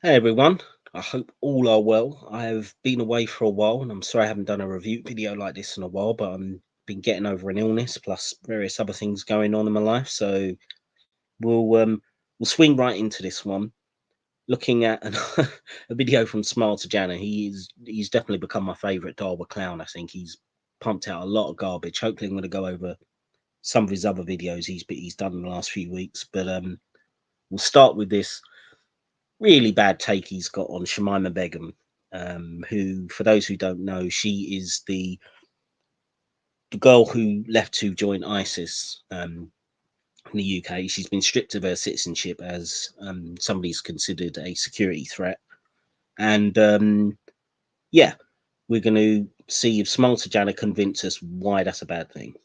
Hey everyone, I hope all are well. I have been away for a while and I'm sorry I haven't done a review video like this in a while, but I've been getting over an illness plus various other things going on in my life. So we'll swing right into this one. Looking at a video from Smile to Jannah. He's definitely become my favourite Darwa clown. I think he's pumped out a lot of garbage. Hopefully I'm gonna go over some of his other videos he's done in the last few weeks. But we'll start with this really bad take he's got on Shamima Begum, who, for those who don't know, she is the girl who left to join ISIS in the UK. She's been stripped of her citizenship as somebody's considered a security threat. And yeah, we're going to see if Smile to Jannah convince us why that's a bad thing.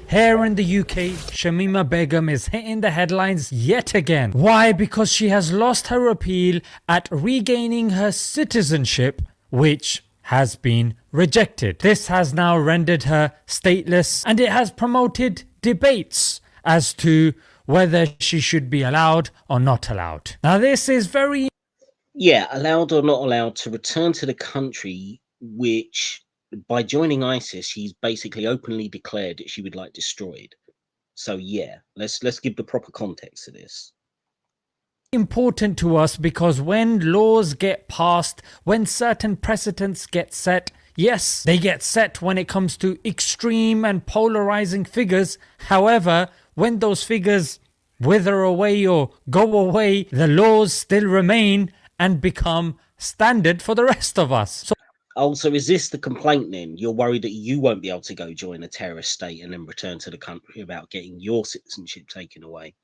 Here in the UK, Shamima Begum is hitting the headlines yet again. Why? Because she has lost her appeal at regaining her citizenship, which has been rejected. This has now rendered her stateless, and it has promoted debates as to whether she should be allowed or not allowed. Now this is very Allowed or not allowed to return to the country, which by joining ISIS, she's basically openly declared that she would like destroyed. So yeah, let's give the proper context to this. important to us, because when laws get passed, when certain precedents get set, yes, they get set when it comes to extreme and polarizing figures. However, when those figures wither away or go away, the laws still remain and become standard for the rest of us. So Also, is this the complaint then? You're worried that you won't be able to go join a terrorist state and then return to the country without getting your citizenship taken away?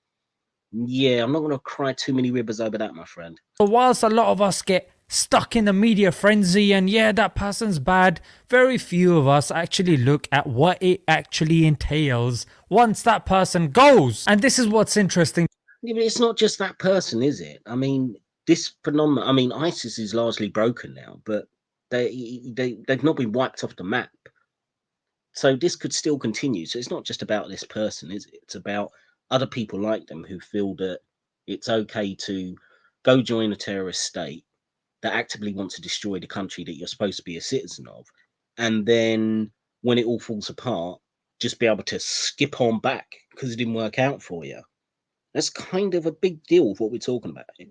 Yeah, I'm not going to cry too many rivers over that, my friend. whilst a lot of us get stuck in the media frenzy and yeah, that person's bad, very few of us actually look at what it actually entails once that person goes. And this is what's interesting. Yeah, but it's not just that person, is it? I mean, this phenomenon. I mean, ISIS is largely broken now, but they've not been wiped off the map. So this could still continue. So it's not just about this person, is it? It's about other people like them who feel that it's okay to go join a terrorist state that actively want to destroy the country that you're supposed to be a citizen of, and then when it all falls apart, just be able to skip on back because it didn't work out for you. That's kind of a big deal with what we're talking about here.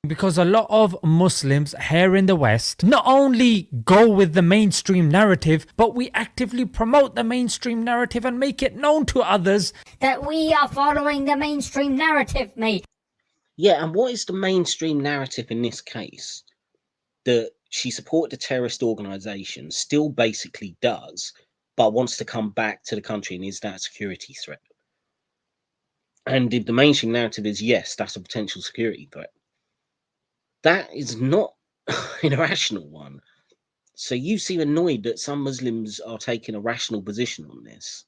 Because a lot of Muslims here in the West not only go with the mainstream narrative, but we actively promote the mainstream narrative and make it known to others that we are following the mainstream narrative, mate. Yeah, and what is the mainstream narrative in this case? That she supported a terrorist organization, still basically does, but wants to come back to the country and is that a security threat? And if the mainstream narrative is yes, that's a potential security threat, that is not an irrational one. So you seem annoyed that some Muslims are taking a rational position on this.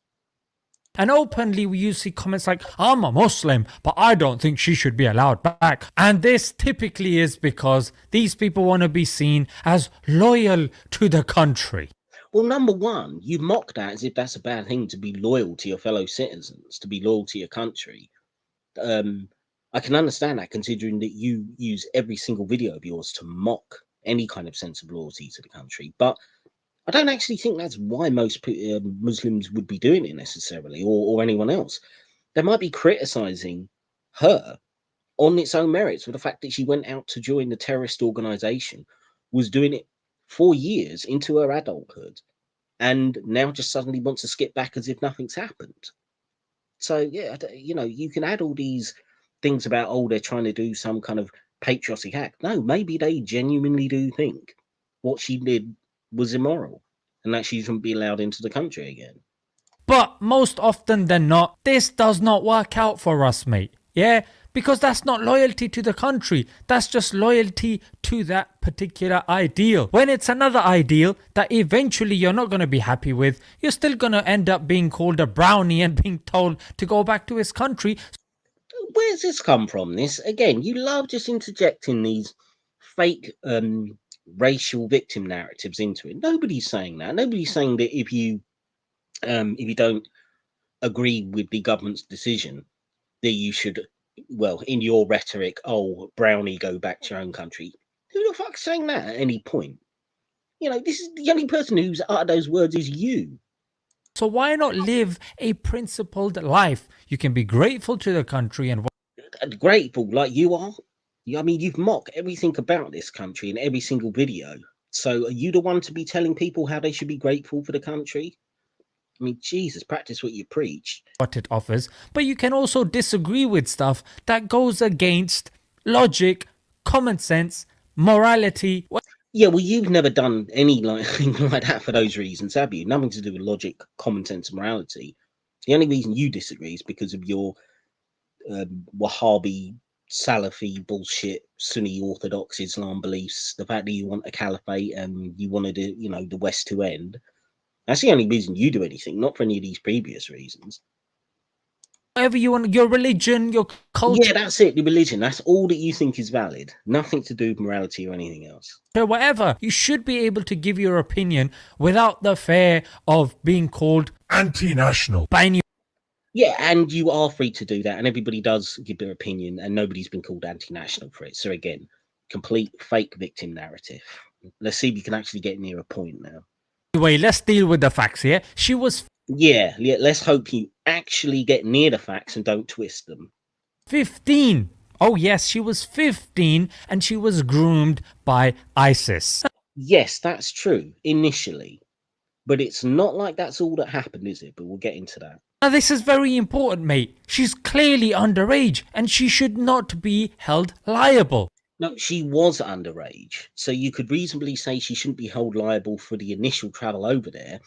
and openly you see comments like, I'm a Muslim, but I don't think she should be allowed back. And this typically is because these people want to be seen as loyal to the country. Well, number one, you mock that as if that's a bad thing, to be loyal to your fellow citizens, to be loyal to your country. I can understand that, considering that you use every single video of yours to mock any kind of sense of loyalty to the country. But I don't actually think that's why most Muslims would be doing it necessarily, or anyone else. They might be criticizing her on its own merits, for the fact that she went out to join the terrorist organization, was doing it 4 years into her adulthood, and now just suddenly wants to skip back as if nothing's happened. So yeah, you can add all these things about, oh, they're trying to do some kind of patriotic act. No, maybe they genuinely do think what she did was immoral and that she shouldn't be allowed into the country again. But most often than not, this does not work out for us, mate. Yeah, because that's not loyalty to the country. That's just loyalty to that particular ideal. When it's another ideal that eventually you're not going to be happy with, you're still going to end up being called a brownie and being told to go back to his country. Where's this come from? This again, you love just interjecting these fake racial victim narratives into it. Nobody's saying that. Nobody's saying that if you don't agree with the government's decision, that you should well, in your rhetoric, oh, Brownie, go back to your own country. Who the fuck's saying that at any point? You know, this is the only person who's uttered those words is you. So why not live a principled life? You can be grateful to the country and Grateful like you are. I mean, you've mocked everything about this country in every single video. So are you the one to be telling people how they should be grateful for the country? I mean, Jesus, practice what you preach. what it offers, but you can also disagree with stuff that goes against logic, common sense, morality. Yeah, well, you've never done anything like that for those reasons, have you? Nothing to do with logic, common sense, and morality. The only reason you disagree is because of your Wahhabi, Salafi bullshit, Sunni Orthodox Islam beliefs. The fact that you want a caliphate and you wanted, the West to end. That's the only reason you do anything, not for any of these previous reasons. Whatever you want, your religion, your culture. Yeah, that's it. The religion. That's all that you think is valid. Nothing to do with morality or anything else. Whatever, you should be able to give your opinion without the fear of being called anti-national by any. Yeah, and you are free to do that, and everybody does give their opinion, and nobody's been called anti-national for it. So again, complete fake victim narrative. Let's see if you can actually get near a point now. Anyway, let's deal with the facts here. She was Yeah, let's hope you actually get near the facts and don't twist them. 15. Oh yes, she was 15 and she was groomed by ISIS. Yes, that's true, initially. But it's not like that's all that happened, is it? But we'll get into that. Now this is very important, mate. She's clearly underage and she should not be held liable. No, she was underage, so you could reasonably say she shouldn't be held liable for the initial travel over there,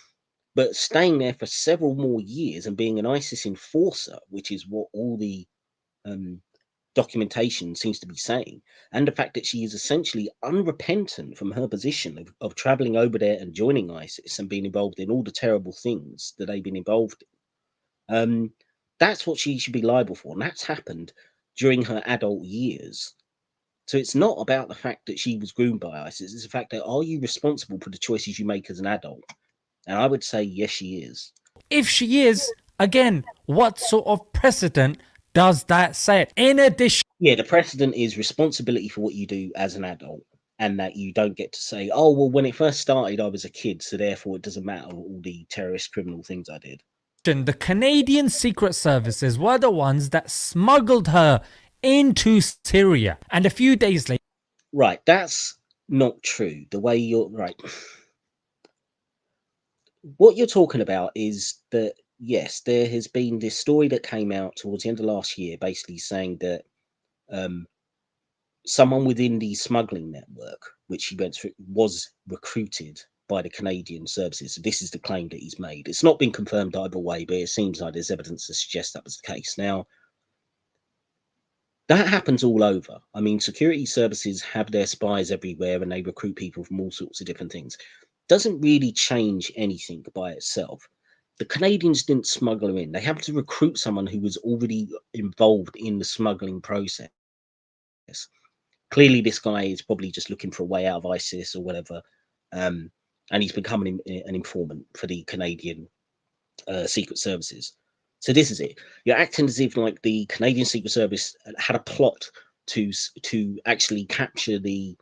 but staying there for several more years and being an ISIS enforcer, which is what all the documentation seems to be saying, and the fact that she is essentially unrepentant from her position of traveling over there and joining ISIS and being involved in all the terrible things that they've been involved in. That's what she should be liable for, and that's happened during her adult years. So it's not about the fact that she was groomed by ISIS. It's the fact that, are you responsible for the choices you make as an adult? And I would say, yes, she is. If she is, again, what sort of precedent does that set? In addition, yeah, the precedent is responsibility for what you do as an adult, and that you don't get to say, oh, well, when it first started, I was a kid, so therefore it doesn't matter all the terrorist criminal things I did. The Canadian Secret Services were the ones that smuggled her into Syria, and a few days later. Right, that's not true. The way you're right. What you're talking about is that, yes, there has been this story that came out towards the end of last year, basically saying that someone within the smuggling network, which he went through, was recruited by the Canadian services. So this is the claim that he's made. It's not been confirmed either way, but it seems like there's evidence to suggest that was the case. Now, that happens all over. I mean, security services have their spies everywhere and they recruit people from all sorts of different things. Doesn't really change anything by itself. The Canadians didn't smuggle her in. They happened to recruit someone who was already involved in the smuggling process. Clearly, this guy is probably just looking for a way out of ISIS or whatever. And he's becoming an informant for the Canadian Secret Services. So this is it. You're acting as if like the Canadian Secret Service had a plot to actually capture the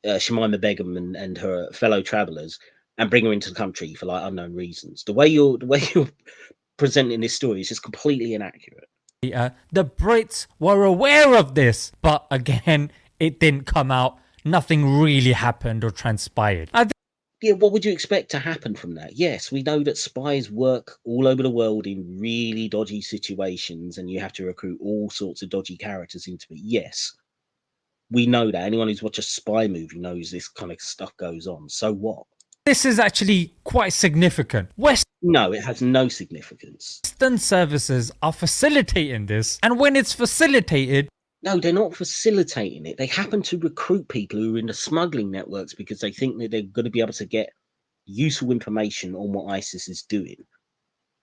Shamima Begum and her fellow travelers and bring her into the country for like unknown reasons. The way you're presenting this story is just completely inaccurate. The Brits were aware of this, but again, it didn't come out. Nothing really happened or transpired. Yeah, what would you expect to happen from that? Yes, we know that spies work all over the world in really dodgy situations and you have to recruit all sorts of dodgy characters into it. Yes, we know that. Anyone who's watched a spy movie knows this kind of stuff goes on. So what? This is actually quite significant. No, it has no significance. Western services are facilitating this, and when it's facilitated... No, they're not facilitating it. They happen to recruit people who are in the smuggling networks because they think that they're going to be able to get useful information on what ISIS is doing.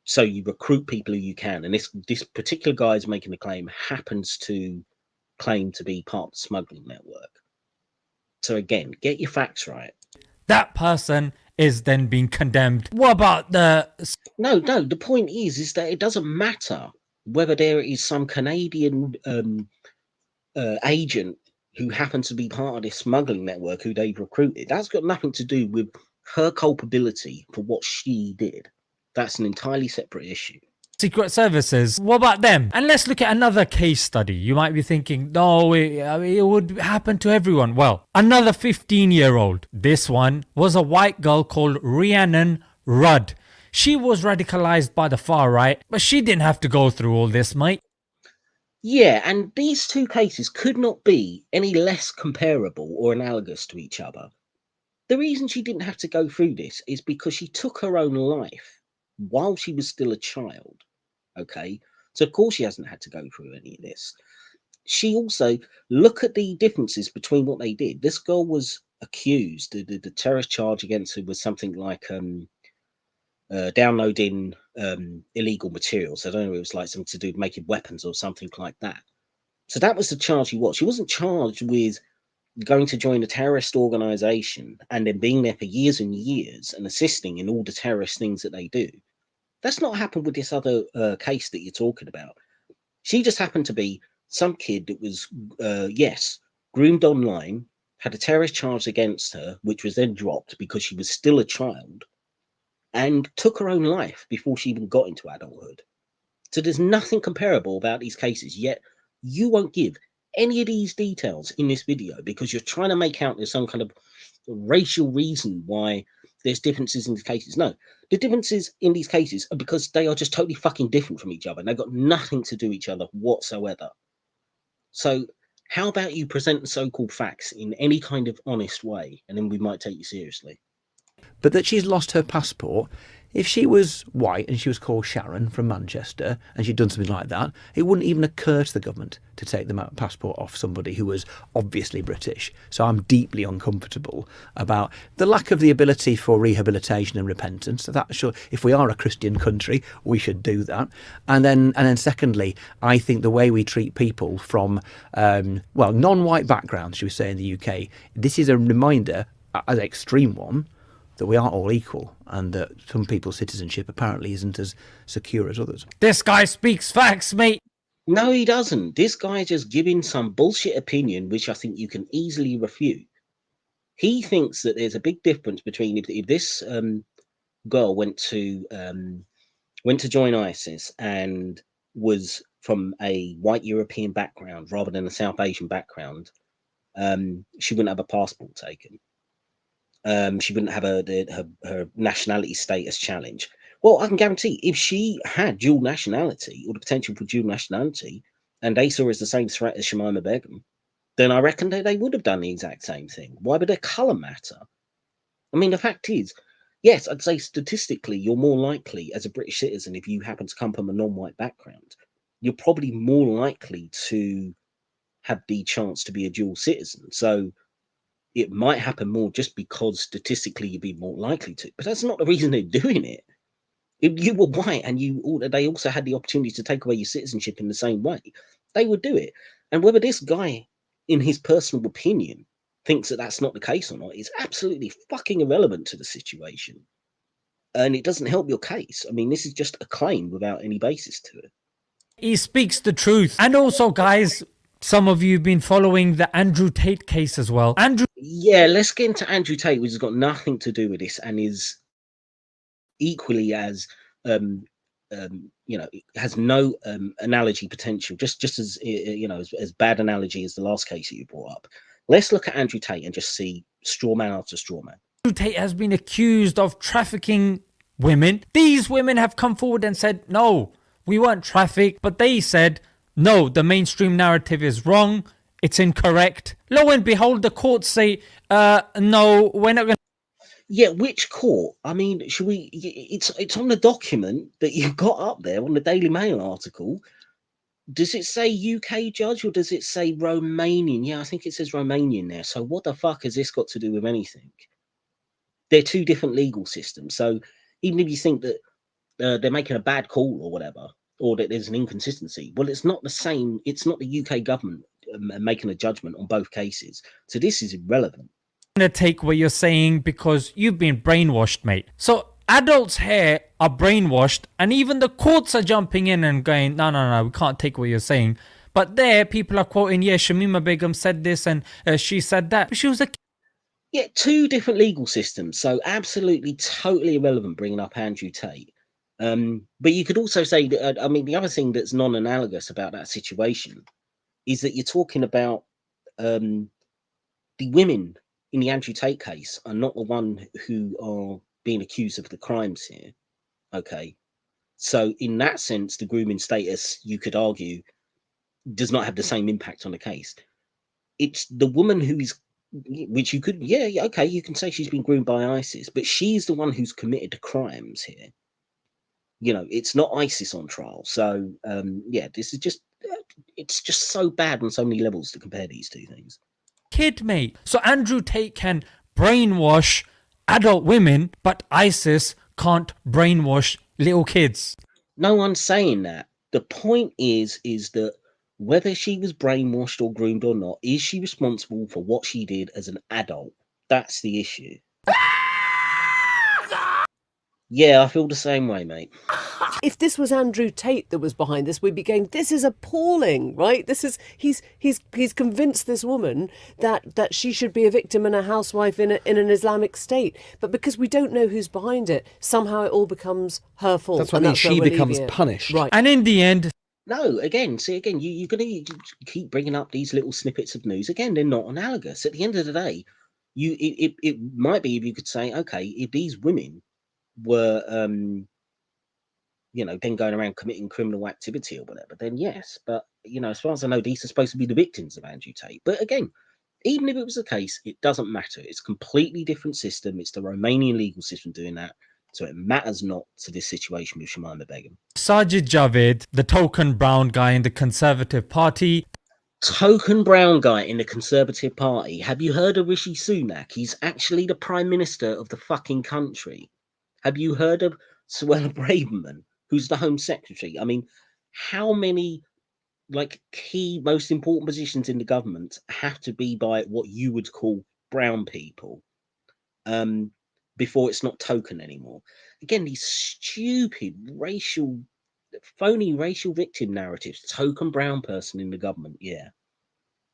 So you recruit people who you can. And this particular guy is making the claim, happens to claim to be part of the smuggling network. So again, get your facts right. That person is then being condemned. What about the... No, the point is that it doesn't matter whether there is some Canadian agent who happened to be part of this smuggling network who they've recruited, that's got nothing to do with her culpability for what she did. That's an entirely separate issue. Secret services, what about them? And let's look at another case study. You might be thinking, no, it would happen to everyone. Well, another 15-year-old. This one was a white girl called Rhiannon Rudd. She was radicalized by the far right, but she didn't have to go through all this, mate. Yeah, and these two cases could not be any less comparable or analogous to each other. The reason she didn't have to go through this is because she took her own life while she was still a child. Okay, so of course she hasn't had to go through any of this. She also, look at the differences between what they did. This girl was accused, the terrorist charge against her was something like downloading illegal materials. I don't know, it was like something to do with making weapons or something like that. So that was the charge she was. She wasn't charged with going to join a terrorist organization and then being there for years and years and assisting in all the terrorist things that they do. That's not happened with this other case that you're talking about. She just happened to be some kid that was, yes, groomed online, had a terrorist charge against her, which was then dropped because she was still a child, and took her own life before she even got into adulthood. So there's nothing comparable about these cases, yet you won't give any of these details in this video because you're trying to make out there's some kind of racial reason why there's differences in these cases. No, the differences in these cases are because they are just totally fucking different from each other. They've got nothing to do with each other whatsoever. So how about you present the so-called facts in any kind of honest way, and then we might take you seriously. But that she's lost her passport. If she was white and she was called Sharon from Manchester and she'd done something like that, it wouldn't even occur to the government to take the passport off somebody who was obviously British. So I'm deeply uncomfortable about the lack of the ability for rehabilitation and repentance. So that should, if we are a Christian country, we should do that. And then secondly, I think the way we treat people from non-white backgrounds, should we say, in the UK, this is a reminder, an extreme one, that we aren't all equal and that some people's citizenship apparently isn't as secure as others. This guy speaks facts, mate. No, he doesn't. This guy just giving some bullshit opinion, which I think you can easily refute. He thinks that there's a big difference between if this girl went to join ISIS and was from a white European background rather than a South Asian background, she wouldn't have a passport taken. She wouldn't have her nationality status challenge. Well, I can guarantee if she had dual nationality or the potential for dual nationality and they saw her as the same threat as Shamima Begum, then I reckon they would have done the exact same thing. Why would their colour matter? I mean, the fact is, yes, I'd say statistically, you're more likely as a British citizen, if you happen to come from a non-white background, you're probably more likely to have the chance to be a dual citizen. So it might happen more just because statistically you'd be more likely to, but that's not the reason they're doing it. If you were white and they also had the opportunity to take away your citizenship in the same way, they would do it. And whether this guy, in his personal opinion, thinks that that's not the case or not is absolutely fucking irrelevant to the situation. And it doesn't help your case. I mean, this is just a claim without any basis to it. He speaks the truth. And also, guys, some of you have been following the Andrew Tate case as well. Yeah, let's get into Andrew Tate, which has got nothing to do with this and is equally as has no analogy potential, just as as bad analogy as the last case that you brought up. Let's look at Andrew Tate and just see straw man after straw man. Andrew Tate has been accused of trafficking women. These women have come forward and said, no, we weren't trafficked, but they said, no, the mainstream narrative is wrong. It's incorrect. Lo and behold, the courts say, no, we're not going to. Yeah, which court? I mean, should we? It's on the document that you've got up there on the Daily Mail article. Does it say UK judge or does it say Romanian? Yeah, I think it says Romanian there. So what the fuck has this got to do with anything? They're two different legal systems. So even if you think that they're making a bad call or whatever, or that there's an inconsistency, well, it's not the same. It's not the UK government making a judgment on both cases. So this is irrelevant. I'm going to take what you're saying because you've been brainwashed, mate. So Adults here are brainwashed, and even the courts are jumping in and going, no, we can't take what you're saying. But there, people are quoting, yeah, Shamima Begum said this and she said that. But she was a Yeah, two different legal systems, so absolutely totally irrelevant bringing up Andrew Tate. But you could also say that, I mean, the other thing that's non-analogous about that situation is that you're talking about the women in the Andrew Tate case are not the one who are being accused of the crimes here. Okay. So in that sense, the grooming status, you could argue, does not have the same impact on the case. It's the woman who's, which you could, yeah, okay, you can say she's been groomed by ISIS, but she's the one who's committed the crimes here. You know, it's not ISIS on trial. So yeah, this is just, it's just so bad on so many levels to compare these two things. kid, mate. So Andrew Tate can brainwash adult women, but ISIS can't brainwash little kids. No one's saying that. The point is that whether she was brainwashed or groomed or not, is she responsible for what she did as an adult? That's the issue. Yeah, I feel the same way, mate. If this was Andrew Tate that was behind this, we'd be going, this is appalling, right? This is he's convinced this woman that she should be a victim and a housewife in an Islamic state. But because we don't know who's behind it, somehow it all becomes her fault. That's what I mean. She becomes punished. Right. And in the end, No, again, you're going to keep bringing up these little snippets of news. Again, they're not analogous. At the end of the day, it might be if you could say, okay, if these women were, then going around committing criminal activity or whatever, then yes. But, as far as I know, these are supposed to be the victims of Andrew Tate. But again, even if it was the case, it doesn't matter. It's a completely different system. It's the Romanian legal system doing that. So it matters not to this situation with Shamima Begum. Sajid Javid, the token brown guy in the Conservative Party. Token brown guy in the Conservative Party. Have you heard of Rishi Sunak? He's actually the Prime Minister of the fucking country. Have you heard of Suella Braverman, who's the Home Secretary? I mean, how many key, most important positions in the government have to be by what you would call brown people? Before it's not token anymore. Again, these stupid phony racial victim narratives. Token brown person in the government, yeah.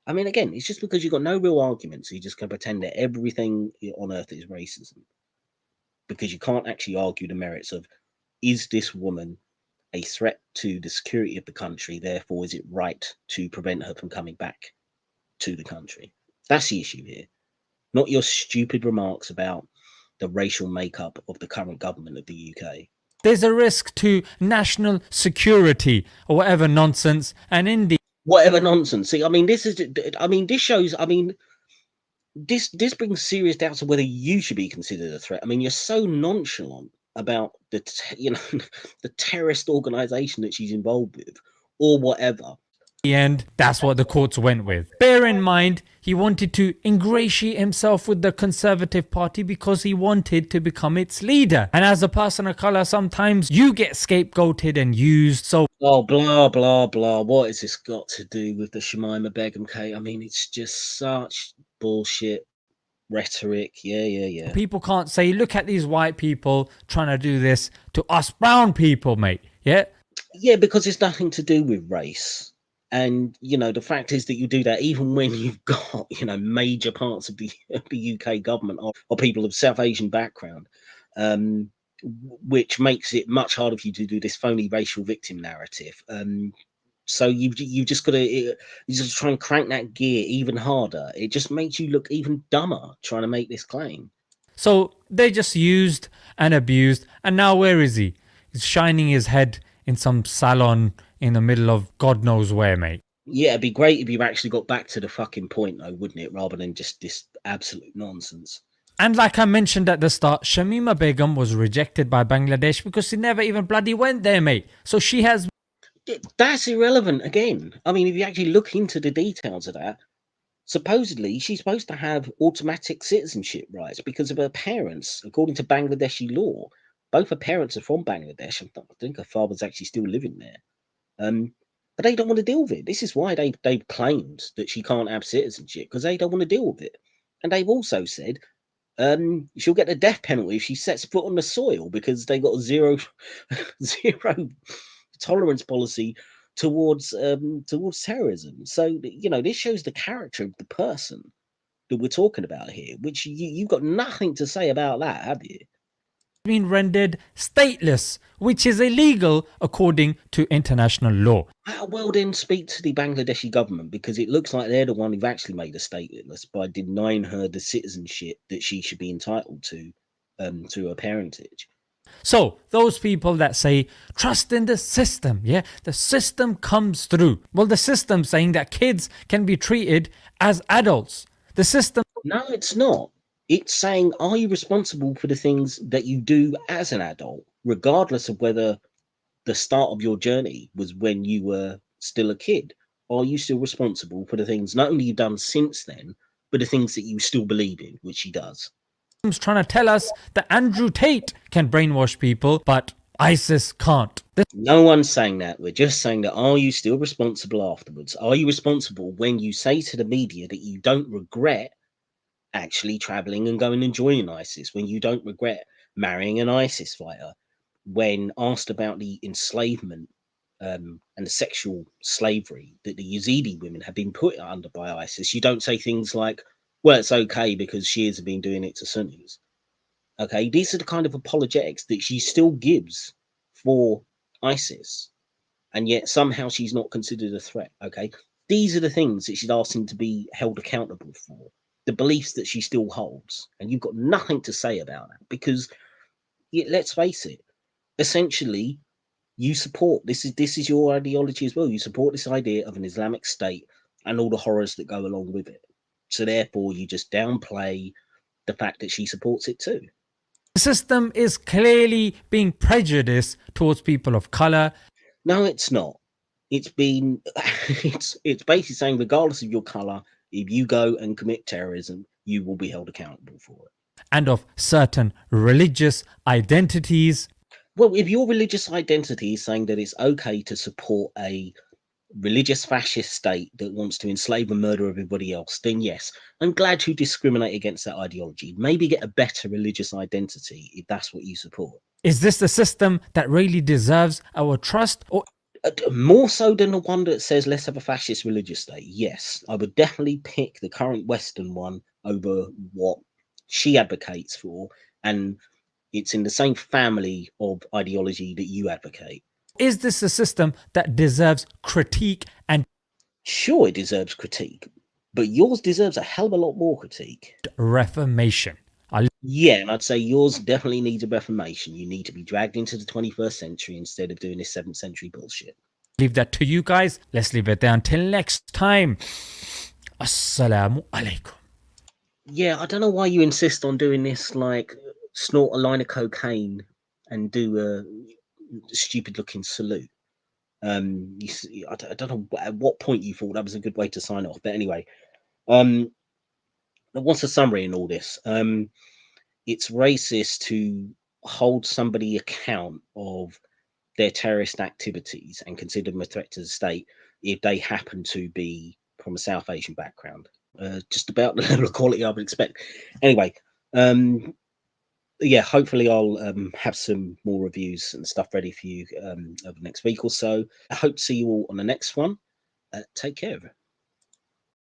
I mean, again, it's just because you've got no real argument, so you just can pretend that everything on earth is racism. Because you can't actually argue the merits of, is this woman a threat to the security of the country, therefore is it right to prevent her from coming back to the country? That's the issue here. Not your stupid remarks about the racial makeup of the current government of the UK. There's a risk to national security or whatever nonsense. And in the Whatever nonsense. See, I mean, this shows, this brings serious doubts of whether you should be considered a threat. I mean, you're so nonchalant about the terrorist organization that she's involved with or whatever. end, that's what the courts went with. Bear in mind, he wanted to ingratiate himself with the Conservative Party because he wanted to become its leader. And as a person of colour, sometimes you get scapegoated and used. So, oh, blah, blah, blah. What has this got to do with the Shamima Begum case? I mean, it's just such bullshit rhetoric. Yeah. people can't say, look at these white people trying to do this to us brown people, mate. Yeah, because it's nothing to do with race. And, the fact is that you do that even when you've got, major parts of the UK government are people of South Asian background, which makes it much harder for you to do this phony racial victim narrative. So you've just got to you just try and crank that gear even harder. It just makes you look even dumber trying to make this claim. So they just used and abused. And now where is he? He's shining his head in some salon in the middle of God knows where, mate. Yeah, it'd be great if you actually got back to the fucking point, though, wouldn't it? Rather than just this absolute nonsense. And like I mentioned at the start, Shamima Begum was rejected by Bangladesh because she never even bloody went there, mate. So she has... That's irrelevant again. I mean, if you actually look into the details of that, supposedly she's supposed to have automatic citizenship rights because of her parents, according to Bangladeshi law. Both her parents are from Bangladesh. I think her father's actually still living there. But they don't want to deal with it. This is why they've claimed that she can't have citizenship, because they don't want to deal with it. And they've also said she'll get the death penalty if she sets foot on the soil, because they got a zero tolerance policy towards terrorism. So this shows the character of the person that we're talking about here, which you've got nothing to say about that, have you? Been rendered stateless, which is illegal according to international law. Well, then speak to the Bangladeshi government, because it looks like they're the one who've actually made her stateless by denying her the citizenship that she should be entitled to her parentage. So those people that say trust in the system, the system comes through. Well, the system saying that kids can be treated as adults. The system. No, it's not. It's saying, are you responsible for the things that you do as an adult, regardless of whether the start of your journey was when you were still a kid? Are you still responsible for the things not only you've done since then, but the things that you still believe in, which he does? Trying to tell us that Andrew Tate can brainwash people, but ISIS can't. No one's saying that. We're just saying that, are you still responsible afterwards? Are you responsible when you say to the media that you don't regret actually traveling and going and joining ISIS, when you don't regret marrying an ISIS fighter, when asked about the enslavement and the sexual slavery that the Yazidi women have been put under by ISIS, you don't say things like, well, it's okay because Shias have been doing it to Sunnis. Okay, these are the kind of apologetics that she still gives for ISIS, and yet somehow she's not considered a threat. Okay, these are the things that she's asking to be held accountable for, the beliefs that she still holds, and you've got nothing to say about that, because let's face it, essentially you support this is your ideology as well. You support this idea of an Islamic State and all the horrors that go along with it. So therefore you just downplay the fact that she supports it too. The system is clearly being prejudiced towards people of color. No, it's not. It's been it's basically saying, regardless of your color, if you go and commit terrorism, you will be held accountable for it. And of certain religious identities. Well, if your religious identity is saying that it's okay to support a religious fascist state that wants to enslave and murder everybody else, then yes, I'm glad you discriminate against that ideology. Maybe get a better religious identity if that's what you support. Is this the system that really deserves our trust? Or more so than the one that says let's have a fascist religious state? Yes, I would definitely pick the current Western one over what she advocates for, and it's in the same family of ideology that you advocate. Is this a system that deserves critique? And sure, it deserves critique, but yours deserves a hell of a lot more critique. Reformation. Yeah, and I'd say yours definitely needs a reformation. You need to be dragged into the 21st century instead of doing this 7th century bullshit. Leave that to you guys. Let's leave it there until next time. Assalamu alaikum. Yeah, I don't know why you insist on doing this, like snort a line of cocaine and do a stupid looking salute. I don't know at what point you thought that was a good way to sign off, but anyway, what's the summary in all this? It's racist to hold somebody account of their terrorist activities and consider them a threat to the state if they happen to be from a South Asian background. Just about the level of quality I would expect. Anyway, yeah, hopefully I'll have some more reviews and stuff ready for you over the next week or so. I hope to see you all on the next one. Take care of it.